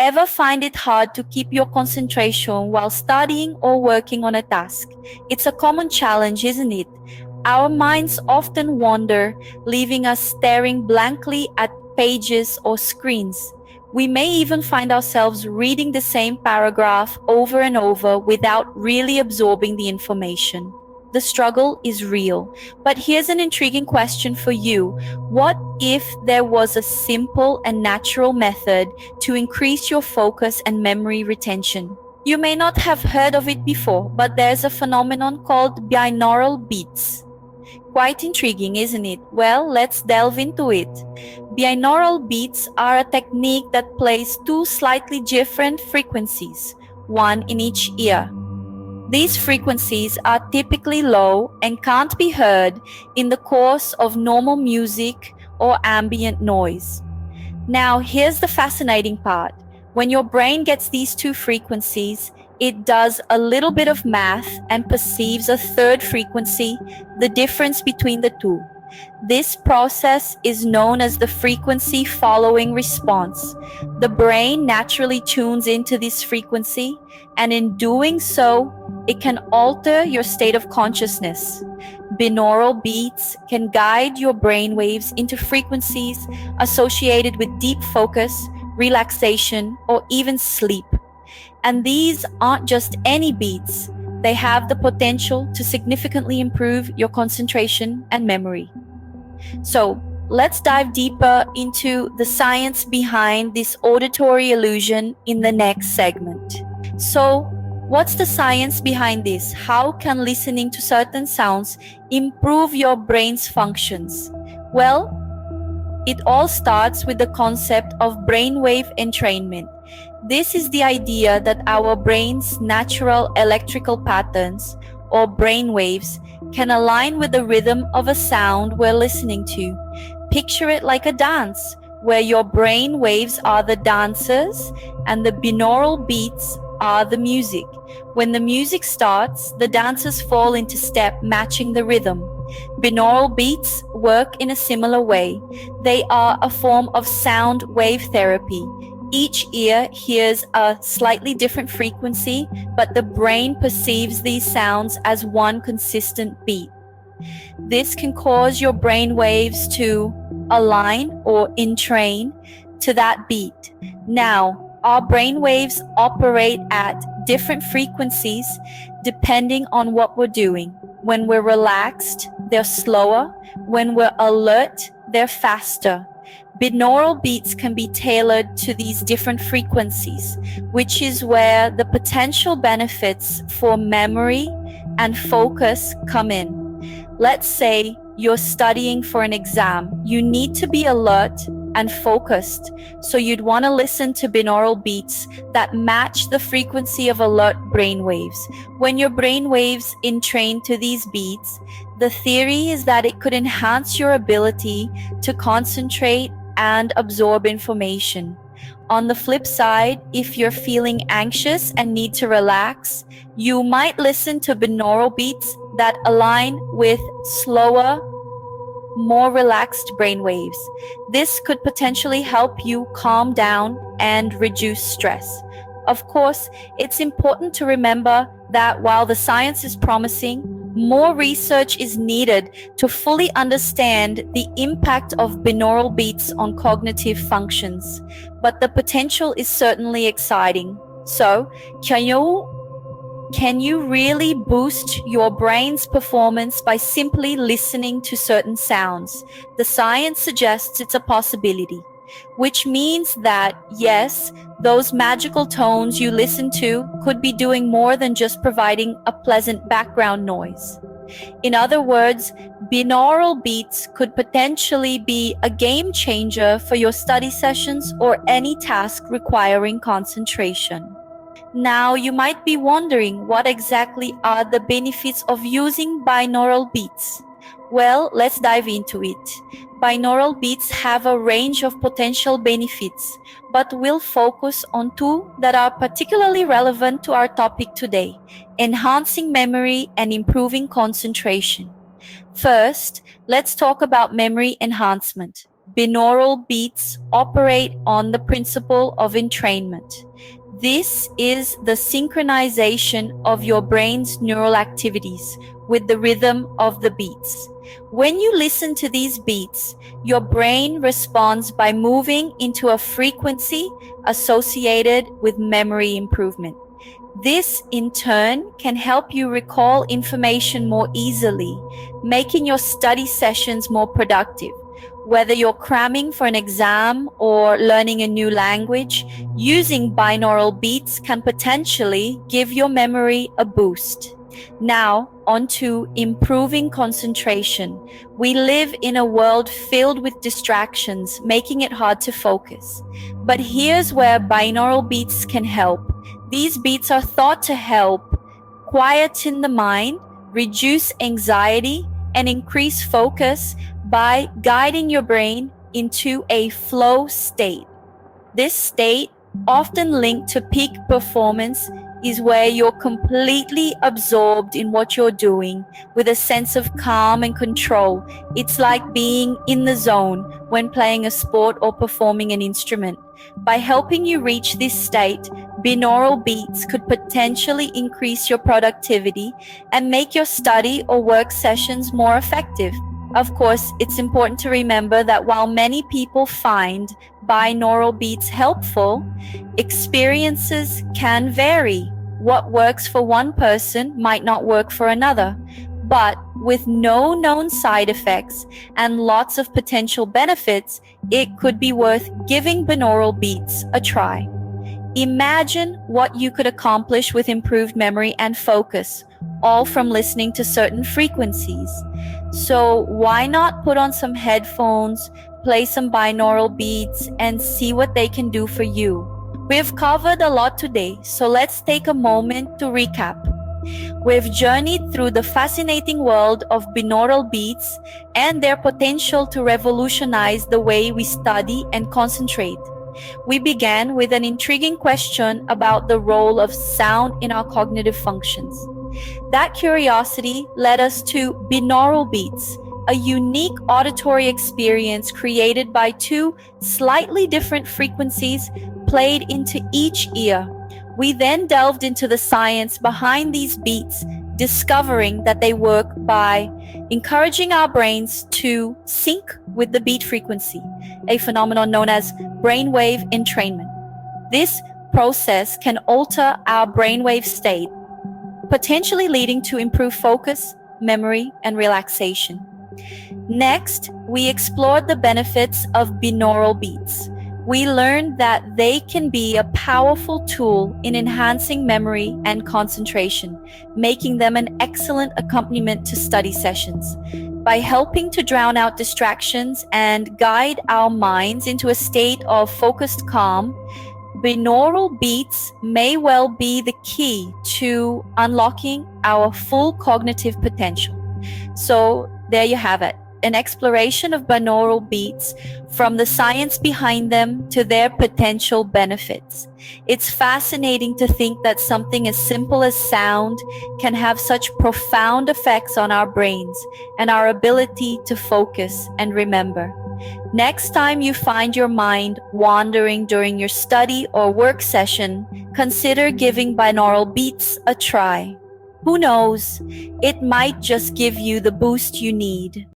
ever find it hard to keep your concentration while studying or working on a task? It's a common challenge, isn't it? Our minds often wander, leaving us staring blankly at pages or screens. We may even find ourselves reading the same paragraph over and over without really absorbing the information. The struggle is real. But here's an intriguing question for you. What if there was a simple and natural method to increase your focus and memory retention? You may not have heard of it before, but there's a phenomenon called binaural beats. Quite intriguing, isn't it? Well, let's delve into it. Binaural beats are a technique that plays two slightly different frequencies, one in each ear. These frequencies are typically low and can't be heard in the course of normal music or ambient noise. Now, here's the fascinating part. When your brain gets these two frequencies, it does a little bit of math and perceives a third frequency, the difference between the two. This process is known as the frequency following response. The brain naturally tunes into this frequency, and in doing so, it can alter your state of consciousness. Binaural beats can guide your brain waves into frequencies associated with deep focus, relaxation, or even sleep. And these aren't just any beats. They have the potential to significantly improve your concentration and memory. So, let's dive deeper into the science behind this auditory illusion in the next segment. So, what's the science behind this? How can listening to certain sounds improve your brain's functions? Well, it all starts with the concept of brainwave entrainment. This is the idea that our brain's natural electrical patterns, or brainwaves, can align with the rhythm of a sound we're listening to. Picture it like a dance, where your brain waves are the dancers and the binaural beats are the music. When the music starts, the dancers fall into step, matching the rhythm. Binaural beats work in a similar way. They are a form of sound wave therapy. Each ear hears a slightly different frequency, but the brain perceives these sounds as one consistent beat. This can cause your brain waves to align or entrain to that beat. Now, our brain waves operate at different frequencies depending on what we're doing. When we're relaxed, they're slower. When we're alert, they're faster. Binaural beats can be tailored to these different frequencies, which is where the potential benefits for memory and focus come in. Let's say you're studying for an exam. You need to be alert and focused, so you'd want to listen to binaural beats that match the frequency of alert brainwaves. When your brainwaves entrain to these beats, the theory is that it could enhance your ability to concentrate and absorb information. On the flip side, if you're feeling anxious and need to relax, you might listen to binaural beats that align with slower, more relaxed brainwaves. This could potentially help you calm down and reduce stress. Of course, it's important to remember that while the science is promising, more research is needed to fully understand the impact of binaural beats on cognitive functions. But the potential is certainly exciting. So, can you really boost your brain's performance by simply listening to certain sounds? The science suggests it's a possibility, which means that, yes, those magical tones you listen to could be doing more than just providing a pleasant background noise. In other words, binaural beats could potentially be a game changer for your study sessions or any task requiring concentration. Now, you might be wondering, what exactly are the benefits of using binaural beats? Well, let's dive into it. Binaural beats have a range of potential benefits, but we'll focus on two that are particularly relevant to our topic today: enhancing memory and improving concentration. First, let's talk about memory enhancement. Binaural beats operate on the principle of entrainment. This is the synchronization of your brain's neural activities with the rhythm of the beats. When you listen to these beats, your brain responds by moving into a frequency associated with memory improvement. This, in turn, can help you recall information more easily, making your study sessions more productive. Whether you're cramming for an exam or learning a new language, using binaural beats can potentially give your memory a boost. Now, on to improving concentration. We live in a world filled with distractions, making it hard to focus. But here's where binaural beats can help. These beats are thought to help quieten the mind, reduce anxiety, and increase focus by guiding your brain into a flow state. This state, often linked to peak performance, is where you're completely absorbed in what you're doing with a sense of calm and control. It's like being in the zone when playing a sport or performing an instrument. By helping you reach this state, binaural beats could potentially increase your productivity and make your study or work sessions more effective. Of course, it's important to remember that while many people find binaural beats helpful, experiences can vary. What works for one person might not work for another. But with no known side effects and lots of potential benefits, it could be worth giving binaural beats a try. Imagine what you could accomplish with improved memory and focus, all from listening to certain frequencies. So why not put on some headphones, play some binaural beats, and see what they can do for you? We've covered a lot today, so let's take a moment to recap. We've journeyed through the fascinating world of binaural beats and their potential to revolutionize the way we study and concentrate. We began with an intriguing question about the role of sound in our cognitive functions. That curiosity led us to binaural beats, a unique auditory experience created by two slightly different frequencies played into each ear. We then delved into the science behind these beats, discovering that they work by encouraging our brains to sync with the beat frequency, a phenomenon known as brainwave entrainment. This process can alter our brainwave state, potentially leading to improved focus, memory, and relaxation. Next, we explored the benefits of binaural beats. We learned that they can be a powerful tool in enhancing memory and concentration, making them an excellent accompaniment to study sessions. By helping to drown out distractions and guide our minds into a state of focused calm, binaural beats may well be the key to unlocking our full cognitive potential. So there you have it, an exploration of binaural beats, from the science behind them to their potential benefits. It's fascinating to think that something as simple as sound can have such profound effects on our brains and our ability to focus and remember. Next time you find your mind wandering during your study or work session, consider giving binaural beats a try. Who knows? It might just give you the boost you need.